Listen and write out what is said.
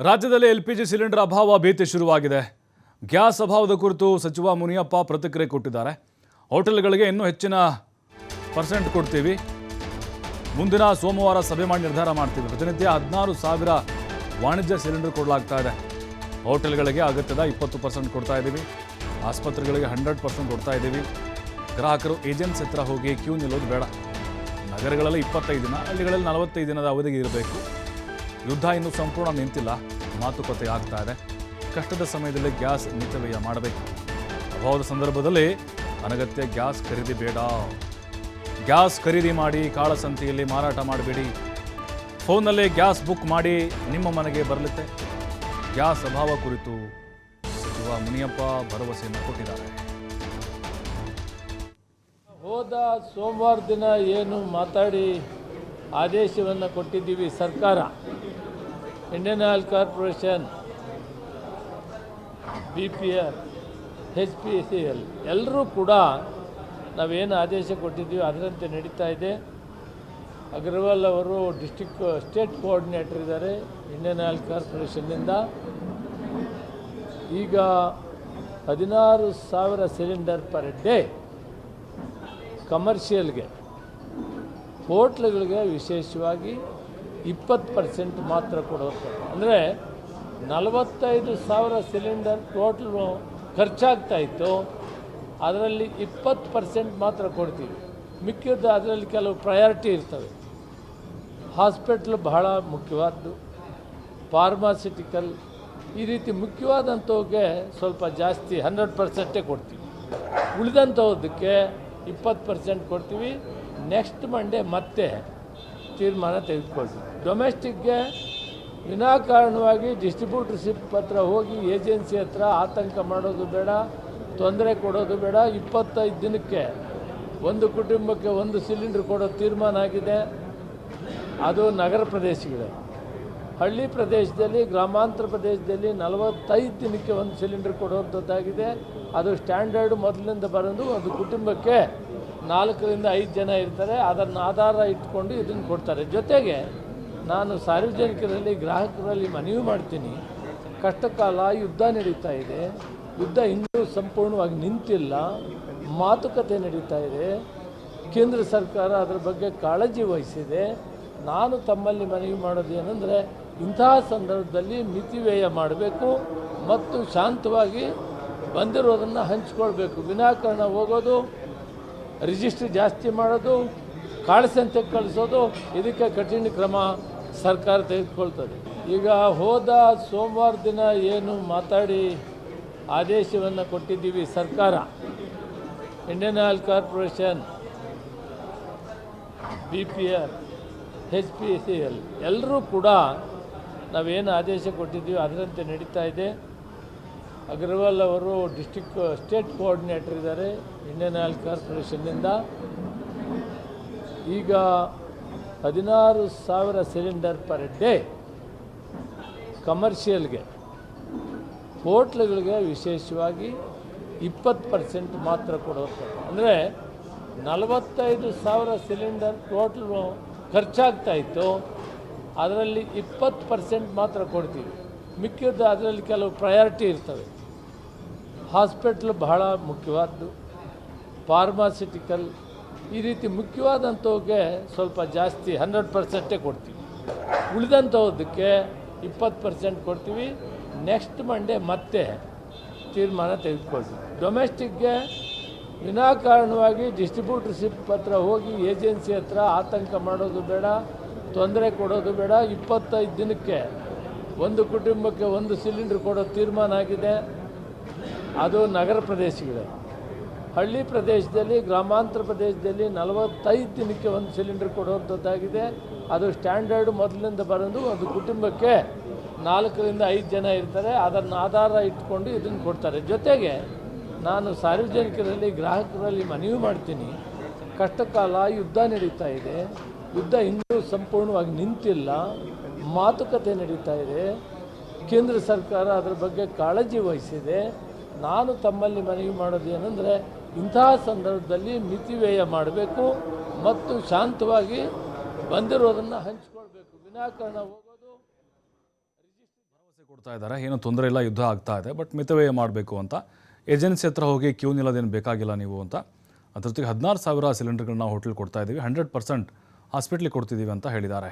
ರಾಜ್ಯದಲ್ಲಿ LPG cylinder ಅಭಾವ ಭೀತಿ ಶುರುವಾಗಿದೆ. ಗ್ಯಾಸ್ ಅಭಾವದ ಕುರಿತು ಸಚಿವ ಮುನಿಯಪ್ಪ ಪ್ರತಿಕ್ರಿಯೆ ಕೊಟ್ಟಿದ್ದಾರೆ. ಹೋಟೆಲ್ಗಳಿಗೆ ಇನ್ನೂ ಹೆಚ್ಚಿನ ಪರ್ಸೆಂಟ್ ಕೊಡ್ತೀವಿ, ಮುಂದಿನ ಸೋಮವಾರ ಸಭೆ ಮಾಡಿ ನಿರ್ಧಾರ ಮಾಡ್ತೀವಿ. ಪ್ರತಿನಿತ್ಯ 16,000 ವಾಣಿಜ್ಯ ಸಿಲಿಂಡರ್ ಕೊಡಲಾಗ್ತಾ ಇದೆ. ಹೋಟೆಲ್ಗಳಿಗೆ ಅಗತ್ಯದ 20% ಕೊಡ್ತಾ ಇದ್ದೀವಿ, ಆಸ್ಪತ್ರೆಗಳಿಗೆ 100% ಕೊಡ್ತಾ ಇದ್ದೀವಿ. ಗ್ರಾಹಕರು ಏಜೆನ್ಸಿ ಹತ್ರ ಹೋಗಿ ಕ್ಯೂ ನಿಲ್ಲೋದು ಬೇಡ. ನಗರಗಳಲ್ಲಿ 25 ದಿನ, ಹಳ್ಳಿಗಳಲ್ಲಿ 45 ದಿನದ ಅವಧಿಗೆ ಇರಬೇಕು. ಯುದ್ಧ ಇನ್ನೂ ಸಂಪೂರ್ಣ ನಿಂತಿಲ್ಲ, ಮಾತುಕತೆ ಆಗ್ತಾ ಇದೆ. ಕಷ್ಟದ ಸಮಯದಲ್ಲಿ ಗ್ಯಾಸ್ ಮಿತವ್ಯಯ ಮಾಡಬೇಕು. ಅಭಾವದ ಸಂದರ್ಭದಲ್ಲಿ ಅನಗತ್ಯ ಗ್ಯಾಸ್ ಖರೀದಿ ಬೇಡ. ಗ್ಯಾಸ್ ಖರೀದಿ ಮಾಡಿ ಕಾಳಸಂತೆಯಲ್ಲಿ ಮಾರಾಟ ಮಾಡಬೇಡಿ. ಫೋನ್ನಲ್ಲೇ ಗ್ಯಾಸ್ ಬುಕ್ ಮಾಡಿ ನಿಮ್ಮ ಮನೆಗೆ ಬರಲಿದೆ. ಗ್ಯಾಸ್ ಅಭಾವ ಕುರಿತು ಸಚಿವ ಮುನಿಯಪ್ಪ ಭರವಸೆಯನ್ನು ಕೊಟ್ಟಿದ್ದಾರೆ. ಹೋದ ಸೋಮವಾರ ದಿನ ಏನು ಮಾತಾಡಿ ಆದೇಶವನ್ನು ಕೊಟ್ಟಿದ್ದೀವಿ, ಸರ್ಕಾರ, Indian oil corporation, BPL, HPCL ಎಲ್ಲರೂ ಕೂಡ ನಾವೇನು ಆದೇಶ ಕೊಟ್ಟಿದ್ದೀವಿ ಅದರಂತೆ ನಡೀತಾ ಇದೆ. ಅಗ್ರವಾಲ್ ಅವರು ಸ್ಟೇಟ್ ಕೋಆರ್ಡಿನೇಟರ್ ಇದ್ದಾರೆ ಇಂಡಿಯನ್ ಆಯಿಲ್ ಕಾರ್ಪೊರೇಷನ್ನಿಂದ. ಈಗ 16,000 ಸಿಲಿಂಡರ್ ಪರ್ ಡೇ ಕಮರ್ಷಿಯಲ್ಗೆ, ಹೋಟ್ಲುಗಳಿಗೆ ವಿಶೇಷವಾಗಿ 20% ಮಾತ್ರ ಕೊಡೋದು. ಅಂದರೆ 45,000 ಸಿಲಿಂಡರ್ ಟೋಟಲ್ ಖರ್ಚಾಗ್ತಾಯಿತ್ತು, ಅದರಲ್ಲಿ 20% ಮಾತ್ರ ಕೊಡ್ತೀವಿ. ಮಿಕ್ಕಿದ್ದು ಅದರಲ್ಲಿ ಕೆಲವು ಪ್ರಯಾರಿಟಿ ಇರ್ತವೆ. ಹಾಸ್ಪಿಟ್ಲ್ ಬಹಳ ಮುಖ್ಯವಾದ್ದು, ಫಾರ್ಮಾಸ್ಯೂಟಿಕಲ್, ಈ ರೀತಿ ಮುಖ್ಯವಾದಂಥವ್ಗೆ ಸ್ವಲ್ಪ ಜಾಸ್ತಿ 100% ಕೊಡ್ತೀವಿ. ಉಳಿದಂಥದ್ದಕ್ಕೆ 20% ಕೊಡ್ತೀವಿ. ನೆಕ್ಸ್ಟ್ ಮಂಡೇ ಮತ್ತೆ ತೀರ್ಮಾನ ತೆಗೆದುಕೊಳ್ತೀವಿ. ಡೊಮೆಸ್ಟಿಕ್ಗೆ ವಿನಾಕಾರಣವಾಗಿ ಡಿಸ್ಟ್ರಿಬ್ಯೂಟರ್ಶಿಪ್ ಹತ್ರ ಹೋಗಿ ಏಜೆನ್ಸಿ ಹತ್ರ ಆತಂಕ ಮಾಡೋದು ಬೇಡ, ತೊಂದರೆ ಕೊಡೋದು ಬೇಡ. 25 ದಿನಕ್ಕೆ ಒಂದು ಕುಟುಂಬಕ್ಕೆ 1 ಸಿಲಿಂಡ್ರ್ ಕೊಡೋ ತೀರ್ಮಾನ ಆಗಿದೆ. ಅದು ನಗರ ಪ್ರದೇಶಗಳು. ಹಳ್ಳಿ ಪ್ರದೇಶದಲ್ಲಿ, ಗ್ರಾಮಾಂತರ ಪ್ರದೇಶದಲ್ಲಿ 45 ದಿನಕ್ಕೆ 1 ಸಿಲಿಂಡರ್ ಕೊಡುವಂಥದ್ದಾಗಿದೆ. ಅದು ಸ್ಟ್ಯಾಂಡರ್ಡ್ ಮೊದಲಿನಿಂದ ಬರೋದು. ಒಂದು ಕುಟುಂಬಕ್ಕೆ 4 ರಿಂದ 5 ಜನ ಇರ್ತಾರೆ, ಅದನ್ನು ಆಧಾರ ಇಟ್ಕೊಂಡು ಇದನ್ನು ಕೊಡ್ತಾರೆ. ಜೊತೆಗೆ ನಾನು ಸಾರ್ವಜನಿಕರಲ್ಲಿ, ಗ್ರಾಹಕರಲ್ಲಿ ಮನವಿ ಮಾಡ್ತೀನಿ, ಕಷ್ಟಕಾಲ, ಯುದ್ಧ ನಡೀತಾ ಇದೆ. ಯುದ್ಧ ಇನ್ನೂ ಸಂಪೂರ್ಣವಾಗಿ ನಿಂತಿಲ್ಲ, ಮಾತುಕತೆ ನಡೀತಾ ಇದೆ. ಕೇಂದ್ರ ಸರ್ಕಾರ ಅದರ ಬಗ್ಗೆ ಕಾಳಜಿ ವಹಿಸಿದೆ. ನಾನು ತಮ್ಮಲ್ಲಿ ಮನವಿ ಮಾಡೋದು ಏನಂದರೆ, ಇಂತಹ ಸಂದರ್ಭದಲ್ಲಿ ಮಿತಿವ್ಯಯ ಮಾಡಬೇಕು ಮತ್ತು ಶಾಂತವಾಗಿ ಬಂದಿರೋದನ್ನು ಹಂಚ್ಕೊಳ್ಬೇಕು. ವಿನಾಕಾರಣ ಹೋಗೋದು, ರಿಜಿಸ್ಟ್ರಿ ಜಾಸ್ತಿ ಮಾಡೋದು, ಕಾಳಸಂತೆ ಕಳಿಸೋದು, ಇದಕ್ಕೆ ಕಠಿಣ ಕ್ರಮ ಸರ್ಕಾರ ತೆಗೆದುಕೊಳ್ತದೆ. ಈಗ ಹೋದ ಸೋಮವಾರ ದಿನ ಏನು ಮಾತಾಡಿ ಆದೇಶವನ್ನು ಕೊಟ್ಟಿದ್ದೀವಿ, ಸರ್ಕಾರ, Indian oil corporation, BPL, HPCL ಎಲ್ಲರೂ ಕೂಡ ನಾವೇನು ಆದೇಶ ಕೊಟ್ಟಿದ್ದೀವಿ ಅದರಂತೆ ನಡೀತಾ ಇದೆ. ಅಗ್ರವಾಲ್ ಅವರು ಸ್ಟೇಟ್ ಕೋಆರ್ಡಿನೇಟರ್ ಇದ್ದಾರೆ ಇಂಡಿಯನ್ ಆಯಿಲ್ ಕಾರ್ಪೊರೇಷನ್ನಿಂದ. ಈಗ 16,000 ಸಿಲಿಂಡರ್ ಪರ್ ಡೇ ಕಮರ್ಷಿಯಲ್ಗೆ, ಹೋಟ್ಲುಗಳಿಗೆ ವಿಶೇಷವಾಗಿ 20% ಮಾತ್ರ ಕೊಡೋದು. ಅಂದರೆ 45,000 ಸಿಲಿಂಡರ್ ಟೋಟಲ್ ಖರ್ಚಾಗ್ತಾಯಿತ್ತು, ಅದರಲ್ಲಿ 20% ಮಾತ್ರ ಕೊಡ್ತೀವಿ. ಮಿಕ್ಕಿದ್ದು ಅದರಲ್ಲಿ ಕೆಲವು ಪ್ರಯಾರಿಟಿ ಇರ್ತವೆ. ಹಾಸ್ಪಿಟ್ಲ್ ಬಹಳ ಮುಖ್ಯವಾದ್ದು, ಫಾರ್ಮಾಸ್ಯೂಟಿಕಲ್, ಈ ರೀತಿ ಮುಖ್ಯವಾದಂಥವ್ಗೆ ಸ್ವಲ್ಪ ಜಾಸ್ತಿ 100% ಕೊಡ್ತೀವಿ. ಉಳಿದಂಥದ್ದಕ್ಕೆ 20% ಕೊಡ್ತೀವಿ. ನೆಕ್ಸ್ಟ್ ಮಂಡೇ ಮತ್ತೆ ತೀರ್ಮಾನ ತೆಗೆದುಕೊಳ್ತೀವಿ. ಡೊಮೆಸ್ಟಿಕ್ಗೆ ವಿನಾಕಾರಣವಾಗಿ ಡಿಸ್ಟ್ರಿಬ್ಯೂಟರ್ಶಿಪ್ ಹತ್ರ ಹೋಗಿ ಏಜೆನ್ಸಿ ಹತ್ರ ಆತಂಕ ಮಾಡೋದು ಬೇಡ, ತೊಂದರೆ ಕೊಡೋದು ಬೇಡ. 25 ದಿನಕ್ಕೆ ಒಂದು ಕುಟುಂಬಕ್ಕೆ 1 ಸಿಲಿಂಡ್ರ್ ಕೊಡೋ ತೀರ್ಮಾನ ಆಗಿದೆ. ಅದು ನಗರ ಪ್ರದೇಶಗಳು. ಹಳ್ಳಿ ಪ್ರದೇಶದಲ್ಲಿ, ಗ್ರಾಮಾಂತರ ಪ್ರದೇಶದಲ್ಲಿ 45 ದಿನಕ್ಕೆ 1 ಸಿಲಿಂಡರ್ ಕೊಡುವಂಥದ್ದಾಗಿದೆ. ಅದು ಸ್ಟ್ಯಾಂಡರ್ಡ್ ಮೊದಲಿನಿಂದ ಬರೋದು. ಒಂದು ಕುಟುಂಬಕ್ಕೆ 4 ರಿಂದ 5 ಜನ ಇರ್ತಾರೆ, ಅದನ್ನು ಆಧಾರ ಇಟ್ಕೊಂಡು ಇದನ್ನು ಕೊಡ್ತಾರೆ. ಜೊತೆಗೆ ನಾನು ಸಾರ್ವಜನಿಕರಲ್ಲಿ, ಗ್ರಾಹಕರಲ್ಲಿ ಮನವಿ ಮಾಡ್ತೀನಿ, ಕಷ್ಟಕಾಲ, ಯುದ್ಧ ನಡೀತಾ ಇದೆ. ಯುದ್ಧ ಇನ್ನೂ ಸಂಪೂರ್ಣವಾಗಿ ನಿಂತಿಲ್ಲ, ಮಾತುಕತೆ ನಡೀತಾ ಇದೆ. ಕೇಂದ್ರ ಸರ್ಕಾರ ಅದರ ಬಗ್ಗೆ ಕಾಳಜಿ ವಹಿಸಿದೆ. ನಾನು ತಮ್ಮಲ್ಲಿ ಮನವಿ ಮಾಡೋದು ಏನಂದರೆ, ಇಂತಹ ಸಂದರ್ಭದಲ್ಲಿ ಮಿತಿವ್ಯಯ ಮಾಡಬೇಕು ಮತ್ತು ಶಾಂತವಾಗಿ ಬಂದಿರೋದನ್ನು ಹಂಚ್ಕೊಳ್ಬೇಕು. ವಿನಾಕಾರಣ ಹೋಗೋದು ಕೊಡ್ತಾ ಇದ್ದಾರೆ, ಏನು ತೊಂದರೆ ಇಲ್ಲ, ಯುದ್ಧ ಆಗ್ತಾ ಇದೆ, ಬಟ್ ಮಿತವ್ಯಯ ಮಾಡಬೇಕು ಅಂತ. ಏಜೆನ್ಸಿ ಹತ್ರ ಹೋಗಿ ಕ್ಯೂ ನಿಲ್ಲೋದೇನು ಬೇಕಾಗಿಲ್ಲ ನೀವು ಅಂತ. ಅದ್ರ ಜೊತೆಗೆ 16,000 ಸಿಲಿಂಡರ್ಗಳನ್ನ ಹೋಟೆಲ್ ಕೊಡ್ತಾ ಇದ್ದೀವಿ, 100% ಹಾಸ್ಪಿಟ್ಲಿಗೆ ಕೊಡ್ತಿದ್ದೀವಿ ಅಂತ ಹೇಳಿದ್ದಾರೆ.